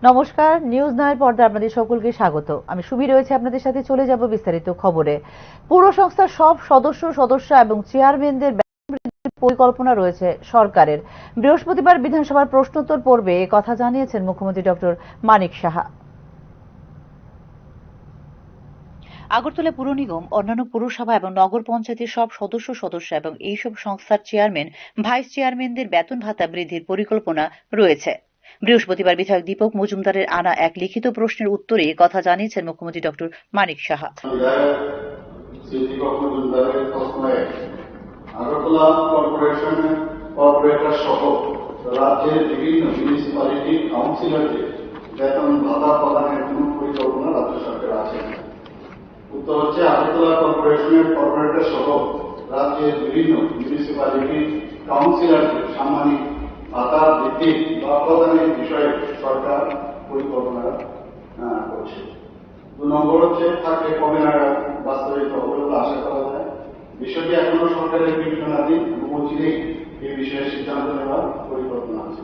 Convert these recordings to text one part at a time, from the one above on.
নমস্কার, নিউজ নাইয়ের পর্দায় আপনাদের সকলকে স্বাগত। আমি সুবি রয়েছে আপনাদের সাথে। চলে যাব বিস্তারিত খবরে। পুর সংস্থার সব সদস্য এবং চেয়ারম্যানদের পরিকল্পনা রয়েছে সরকারের। বৃহস্পতিবার বিধানসভার প্রশ্নোত্তর পর্বে এ কথা জানিয়েছেন মুখ্যমন্ত্রী ডক্টর মানিক সাহা। আগরতলা পুর নিগম, অন্যান্য পুরসভা এবং নগর পঞ্চায়েতের সব সদস্য এবং এইসব সংস্থার চেয়ারম্যান, ভাইস চেয়ারম্যানদের বেতন ভাতা বৃদ্ধির পরিকল্পনা রয়েছে। বৃহস্পতিবার বিধায়ক দীপক মজুমদারের আনা এক লিখিত প্রশ্নের উত্তরে কথা জানিয়েছেন মুখ্যমন্ত্রী ডক্টর মানিক সাহা। আগরতলা কর্পোরেটর সহ রাজ্যের বিভিন্ন মিউনিসিপ্যালিটি কাউন্সিলরদের বেতন ভাতা প্রদানের কোন পরিকল্পনা রাজ্য সরকার আছে? উত্তর হচ্ছে, আগরতলা কর্পোরেশনের কর্পোরেটর সহ রাজ্যের বিভিন্ন মিউনিসিপ্যালিটি কাউন্সিলরদের সাম্মানিক ভাতা বৃদ্ধি বা প্রদানের বিষয়ে সরকার পরিকল্পনা করছে। 2 নম্বর হচ্ছে, থাকলে কবে নাগাদ বাস্তবায়িত হবে বলে আশা করা যায়। বিষয়টি এখনো সরকারের বিবেচনাধীন এবং অচিরেই এই বিষয়ে সিদ্ধান্ত নেওয়ার পরিকল্পনা আছে।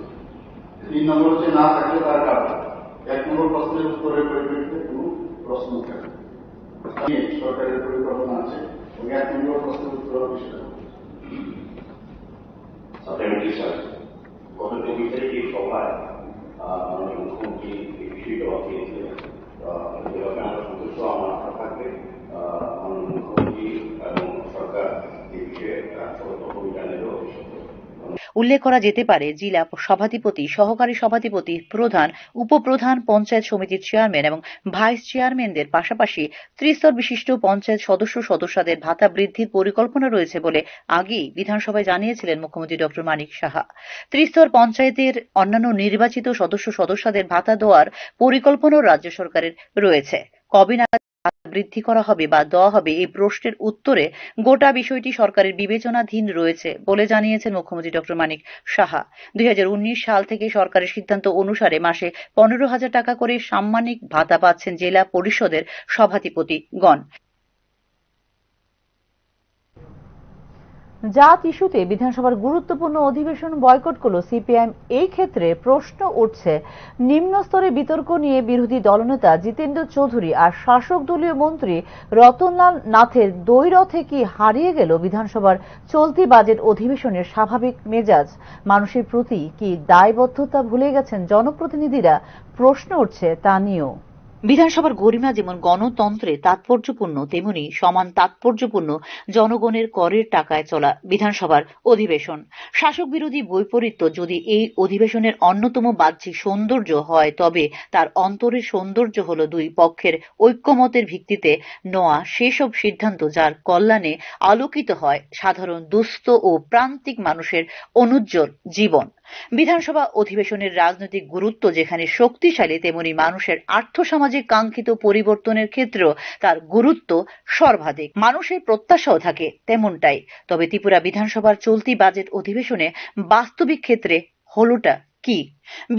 3 নম্বর হচ্ছে, না থাকলে তার কারণ। 1 নম্বর প্রশ্নের উত্তরের পরিপ্রেক্ষিতে কোন প্রশ্ন থাকে সরকারের পরিকল্পনা আছে এবং 1 নম্বর প্রশ্নের উত্তর বিষয় গত বিচারিক সভায় মাননীয় মুখ্যমন্ত্রী এই বিষয়টা দিয়েছিলেন। যেভাবে আমরা সন্তুষ্ট আমার আশা থাকবে মাননীয় মুখ্যমন্ত্রী এবং সরকার এই বিষয়ে ভূমিকা নেবে ভবিষ্যতে। উল্লেখ করা যেতে পারে, জেলা সভাধিপতি, সহকারী সভাধিপতি, প্রধান, উপপ্রধান, পঞ্চায়েত সমিতির চেয়ারম্যান এবং ভাইস চেয়ারম্যানদের পাশাপাশি ত্রিস্তর বিশিষ্ট পঞ্চায়েত সদস্যদের ভাতা বৃদ্ধির পরিকল্পনা রয়েছে বলে আগেই বিধানসভায় জানিয়েছিলেন মুখ্যমন্ত্রী ডক্টর মানিক সাহা। ত্রিস্তর পঞ্চায়েতের অন্যান্য নির্বাচিত সদস্যদের ভাতা দেওয়ার পরিকল্পনাও রাজ্য সরকারের রয়েছে। কবে নাগাদ বৃদ্ধি করা হবে বা দেওয়া হবে এই প্রশ্নের উত্তরে গোটা বিষয়টি সরকারের বিবেচনাধীন রয়েছে বলে জানিয়েছেন মুখ্যমন্ত্রী ডক্টর মানিক সাহা। 2019 সাল থেকে সরকারের সিদ্ধান্ত অনুসারে মাসে 15,000 টাকা করে সাম্মানিক ভাতা পাচ্ছেন জেলা পরিষদের সভাধিপতিগণ। জাত ইস্যুতে বিধানসভার গুরুত্বপূর্ণ অধিবেশন বয়কট করল সিপিআইএম। এই ক্ষেত্রে প্রশ্ন উঠছে, নিম্ন স্তরে বিতর্ক নিয়ে বিরোধী দলনেতা জিতেন্দ্র চৌধুরী আর শাসক দলীয় মন্ত্রী রতনলাল নাথের দ্বৈরথে কি হারিয়ে গেল বিধানসভার চলতি বাজেট অধিবেশনের স্বাভাবিক মেজাজ? মানুষের প্রতি কি দায়বদ্ধতা ভুলে গেছেন জনপ্রতিনিধিরা? প্রশ্ন উঠছে তা নিয়েও। বিধানসভার গরিমা যেমন গণতন্ত্রে তাৎপর্যপূর্ণ, তেমনি সমান তাৎপর্যপূর্ণ জনগণের করের টাকায় চলা বিধানসভার অধিবেশন। শাসক বিরোধী বৈপরীত্য যদি এই অধিবেশনের অন্যতম বাহ্যিক সৌন্দর্য হয়, তবে তার অন্তরের সৌন্দর্য হল দুই পক্ষের ঐক্যমতের ভিত্তিতে নেওয়া সেসব সিদ্ধান্ত যার কল্যাণে আলোকিত হয় সাধারণ দুস্থ ও প্রান্তিক মানুষের অনুজ্জ্বল জীবন। বিধানসভা অধিবেশনের রাজনৈতিক গুরুত্ব যেখানে শক্তিশালী, তেমনি মানুষের আর্থসামাজিক কাঙ্ক্ষিত পরিবর্তনের ক্ষেত্রেও তার গুরুত্ব সর্বাধিক। মানুষের প্রত্যাশাও থাকে তেমনটাই। তবে ত্রিপুরা বিধানসভার চলতি বাজেট অধিবেশনে বাস্তবিক ক্ষেত্রে হলোটা কি?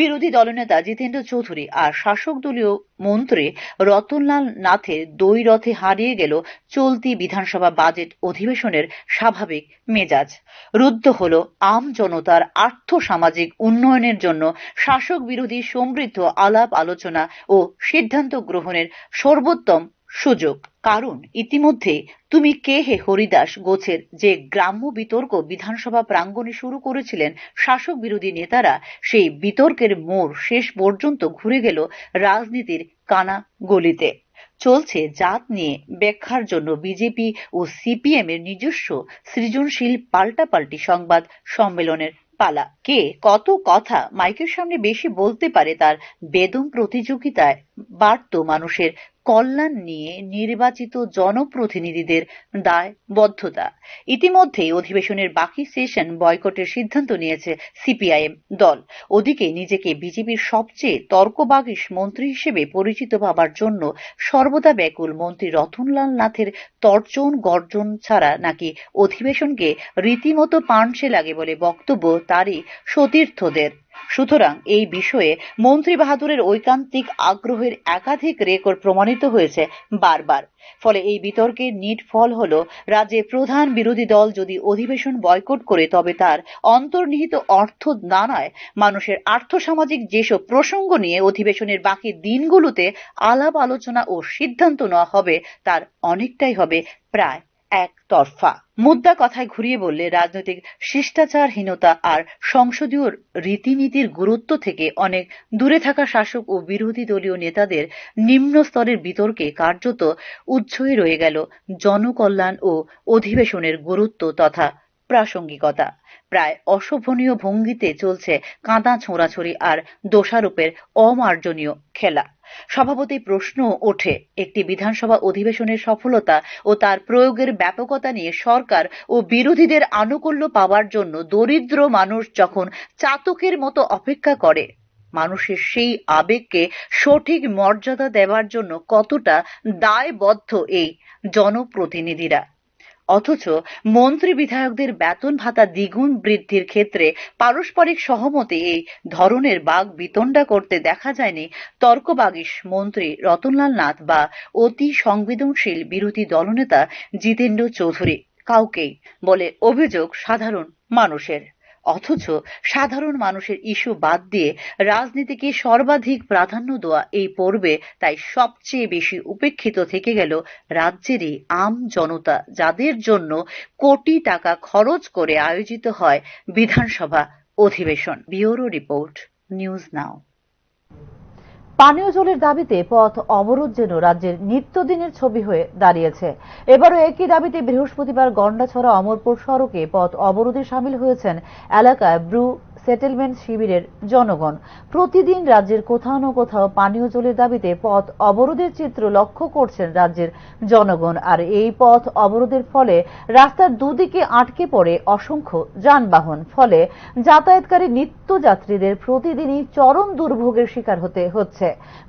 বিরোধী দলনেতা জিতেন্দ্র চৌধুরী আর শাসক দলীয় মন্ত্রী রতনলাল নাথের দ্বৈরথে হারিয়ে গেল চলতি বিধানসভা বাজেট অধিবেশনের স্বাভাবিক মেজাজ। রুদ্ধ হল আম জনতার আর্থসামাজিক উন্নয়নের জন্য শাসক বিরোধী সমৃদ্ধ আলাপ আলোচনা ও সিদ্ধান্ত গ্রহণের সর্বোত্তম সুযোগ। কারণ ইতিমধ্যে তুমি কে হে হরিদাস গোছের যে গ্রাম্য বিতর্ক বিধানসভা প্রাঙ্গণে শুরু করেছিলেন শাসক বিরোধী নেতারা, সেই বিতর্কের মোড় শেষ পর্যন্ত ঘুরে গেল রাজনীতির কানা গলিতে। চলছে জাত নিয়ে ব্যাখ্যার জন্য বিজেপি ও সিপিএম এর নিজস্ব সৃজনশীল পাল্টাপাল্টি সংবাদ সম্মেলনের পালা। কে কত কথা মাইকের সামনে বেশি বলতে পারে তার বেদম প্রতিযোগিতায় বাড়ত মানুষের কল্যাণ নিয়ে নির্বাচিত জনপ্রতিনিধিদের দায়বদ্ধতা। ইতিমধ্যেই অধিবেশনের বাকি সেশন বয়কটের সিদ্ধান্ত নিয়েছে সিপিআইএম দল। ওদিকে নিজেকে বিজেপির সবচেয়ে তর্কবাগীশ মন্ত্রী হিসেবে পরিচিত ভাবার জন্য সর্বদা ব্যাকুল মন্ত্রী রতনলাল নাথের তর্জন গর্জন ছাড়া নাকি অধিবেশনকে রীতিমতো পাঞ্চে লাগে বলে বক্তব্য তারই সতীর্থদের। সুতরাং এই বিষয়ে মন্ত্রী বাহাদুরের ঐকান্তিক আগ্রহের একাধিক রেকর্ড প্রমাণিত হয়েছে বারবার। ফলে এই বিতর্কের নিট ফল হলো রাজ্যের প্রধান বিরোধী দল যদি অধিবেশন বয়কট করে তবে তার অন্তর্নিহিত অর্থ দাঁড়ায় মানুষের আর্থসামাজিক যেসব প্রসঙ্গ নিয়ে অধিবেশনের বাকি দিনগুলোতে আলাপ আলোচনা ও সিদ্ধান্ত নেওয়া হবে তার অনেকটাই হবে প্রায় একতরফা। মুদ্রা কথায় ঘুরিয়ে বললে রাজনৈতিক শিষ্টাচারহীনতা আর সংসদীয় রীতিনীতির গুরুত্ব থেকে অনেক দূরে থাকা শাসক ও বিরোধী দলীয় নেতাদের নিম্ন স্তরের বিতর্কে কার্যত উচ্ছ্বয়ে রয়ে গেল জনকল্যাণ ও অধিবেশনের গুরুত্ব তথা প্রাসঙ্গিকতা। প্রায় অশোভনীয় ভঙ্গিতে চলছে কাঁদা ছোঁড়াছড়ি আর দোষারোপের অমার্জনীয় খেলা। স্বভাবতই প্রশ্ন ওঠে, একটি বিধানসভা অধিবেশনের সফলতা ও তার প্রয়োগের ব্যাপকতা নিয়ে সরকার ও বিরোধীদের আনুকূল্য পাওয়ার জন্য দরিদ্র মানুষ যখন চাতকের মতো অপেক্ষা করে, মানুষের সেই আবেগকে সঠিক মর্যাদা দেওয়ার জন্য কতটা দায়বদ্ধ এই জনপ্রতিনিধিরা। অথচ মন্ত্রী বিধায়কদের বেতন ভাতা দ্বিগুণ বৃদ্ধির ক্ষেত্রে পারস্পরিক সহমতে এই ধরনের বাগ বিতণ্ডা করতে দেখা যায়নি তর্কবাগীশ মন্ত্রী রতনলাল নাথ বা অতি সংবেদনশীল বিরোধী দলনেতা জিতেন্দ্র চৌধুরী কাউকেই বলে অভিযোগ সাধারণ মানুষের। অথচ সাধারণ মানুষের ইস্যু বাদ দিয়ে রাজনীতিকে সর্বাধিক প্রাধান্য দেওয়া এই পর্বে তাই সবচেয়ে বেশি উপেক্ষিত থেকে গেল রাজ্যেরই আম জনতা, যাদের জন্য কোটি টাকা খরচ করে আয়োজিত হয় বিধানসভা অধিবেশন। Bureau report, news now. পানীয় জলের দাবিতে পথ অবরোধ যেন রাজ্যের নিত্যদিনের ছবি হয়ে দাঁড়িয়েছে। এবারও একই দাবিতে বৃহস্পতিবার গন্ডাছড়া অমরপুর সড়কে পথ অবরোধে সামিল হয়েছেন এলাকায় ব্রু সেটেলমেন্ট শিবিরের জনগণ। প্রতিদিন রাজ্যের কোথাও না কোথাও পানীয় জলের দাবিতে পথ অবরোধের চিত্র লক্ষ্য করছেন রাজ্যের জনগণ। আর এই পথ অবরোধের ফলে রাস্তার দুদিকে আটকে পড়ে অসংখ্য যানবাহন। ফলে যাতায়াতকারী নিত্যযাত্রীদের প্রতিদিনই চরম দুর্ভোগের শিকার হতে হচ্ছে।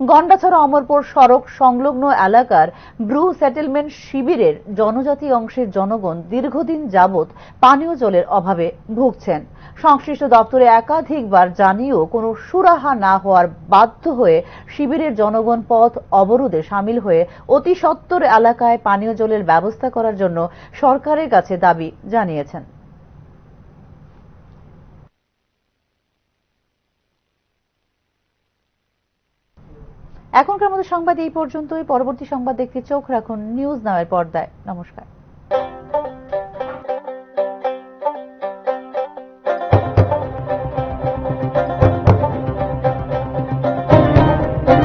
গন্ডাছড়া অমরপুর সড়ক সংলগ্ন এলাকার ব্রু সেটেলমেন্ট শিবিরের জনজাতি অংশের জনগণ দীর্ঘদিন যাবৎ পানীয় জলের অভাবে ভুগছেন। সংশ্লিষ্ট দপ্তরে একাধিকবার জানিয়েও কোনো সুরাহা না হওয়ার বাধ্য হয়ে শিবিরের জনগণ পথ অবরোধে সামিল হয়ে অতি সত্বর এলাকায় পানীয় জলের ব্যবস্থা করার জন্য সরকারের কাছে দাবি জানিয়েছেন। এখনকার মতো সংবাদ এই পর্যন্তই। পরবর্তী সংবাদ দেখতে চোখ রাখুন নিউজ নাও এর পর্দায়। নমস্কার।